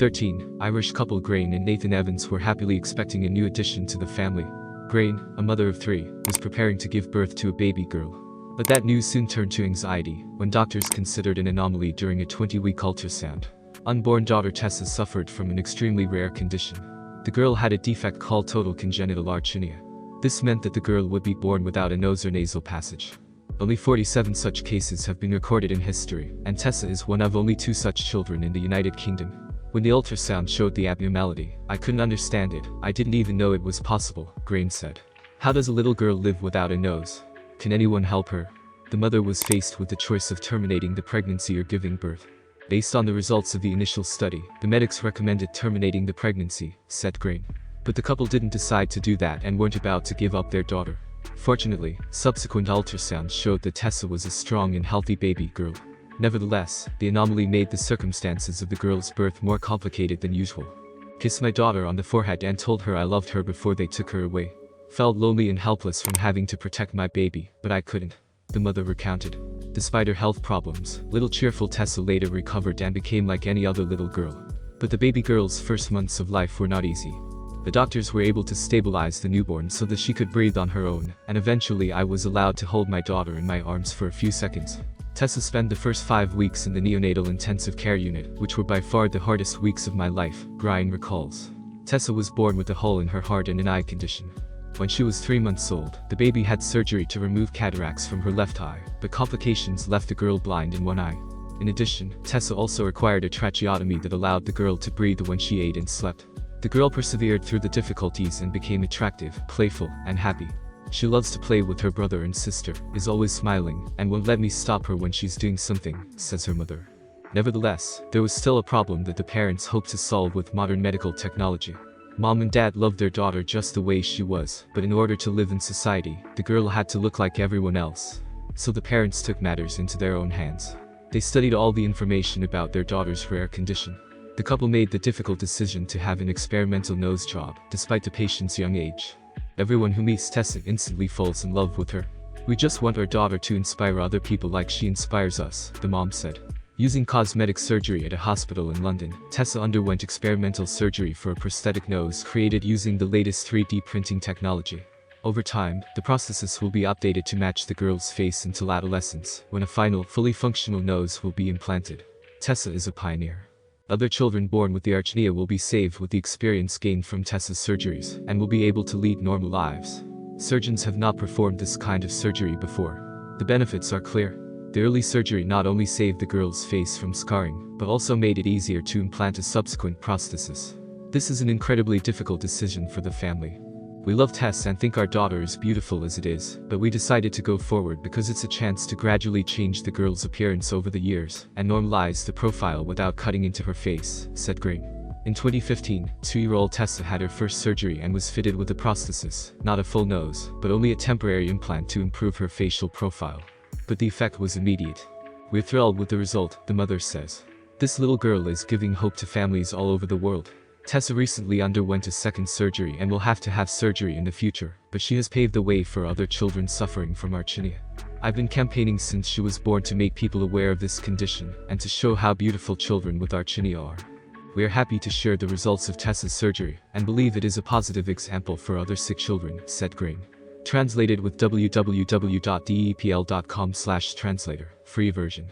2013, Irish couple Grain and Nathan Evans were happily expecting a new addition to the family. Grain, a mother of 3, was preparing to give birth to a baby girl. But that news soon turned to anxiety when doctors considered an anomaly during a 20-week ultrasound. Unborn daughter Tessa suffered from an extremely rare condition. The girl had a defect called total congenital arrhythmia. This meant that the girl would be born without a nose or nasal passage. Only 47 such cases have been recorded in history, and Tessa is one of only 2 such children in the United Kingdom. When the ultrasound showed the abnormality, I couldn't understand it. I didn't even know it was possible, Grain said. How does a little girl live without a nose? Can anyone help her? The mother was faced with the choice of terminating the pregnancy or giving birth. Based on the results of the initial study, the medics recommended terminating the pregnancy, said Grain. But the couple didn't decide to do that and weren't about to give up their daughter. Fortunately, subsequent ultrasounds showed that Tessa was a strong and healthy baby girl. Nevertheless, the anomaly made the circumstances of the girl's birth more complicated than usual. Kissed my daughter on the forehead and told her I loved her before they took her away. Felt lonely and helpless from having to protect my baby, but I couldn't, the mother recounted. Despite her health problems, little cheerful Tessa later recovered and became like any other little girl. But the baby girl's first months of life were not easy. The doctors were able to stabilize the newborn so that she could breathe on her own, and eventually I was allowed to hold my daughter in my arms for a few seconds. Tessa spent the first 5 weeks in the neonatal intensive care unit, which were by far the hardest weeks of my life, Grain recalls. Tessa was born with a hole in her heart and an eye condition. When she was 3 months old, the baby had surgery to remove cataracts from her left eye, but complications left the girl blind in one eye. In addition, Tessa also required a tracheotomy that allowed the girl to breathe when she ate and slept. The girl persevered through the difficulties and became attractive, playful, and happy. She loves to play with her brother and sister, is always smiling, and won't let me stop her when she's doing something, says her mother. Nevertheless, there was still a problem that the parents hoped to solve with modern medical technology. Mom and Dad loved their daughter just the way she was, but in order to live in society, the girl had to look like everyone else. So the parents took matters into their own hands. They studied all the information about their daughter's rare condition. The couple made the difficult decision to have an experimental nose job, despite the patient's young age. Everyone who meets Tessa instantly falls in love with her. We just want our daughter to inspire other people like she inspires us, the mom said. Using cosmetic surgery at a hospital in London, Tessa underwent experimental surgery for a prosthetic nose created using the latest 3D printing technology. Over time, the prosthesis will be updated to match the girl's face until adolescence, when a final, fully functional nose will be implanted. Tessa is a pioneer. Other children born with the arrhythmia will be saved with the experience gained from Tessa's surgeries, and will be able to lead normal lives. Surgeons have not performed this kind of surgery before. The benefits are clear. The early surgery not only saved the girl's face from scarring, but also made it easier to implant a subsequent prosthesis. This is an incredibly difficult decision for the family. We love Tess and think our daughter is beautiful as it is, but we decided to go forward because it's a chance to gradually change the girl's appearance over the years, and normalize the profile without cutting into her face, said Grain. In 2015, 2-year-old Tessa had her first surgery and was fitted with a prosthesis, not a full nose, but only a temporary implant to improve her facial profile. But the effect was immediate. We're thrilled with the result, the mother says. This little girl is giving hope to families all over the world. Tessa recently underwent a second surgery and will have to have surgery in the future, but she has paved the way for other children suffering from arrhythmia. I've been campaigning since she was born to make people aware of this condition, and to show how beautiful children with arrhythmia are. We are happy to share the results of Tessa's surgery, and believe it is a positive example for other sick children, said Grain. Translated with www.depl.com/translator, free version.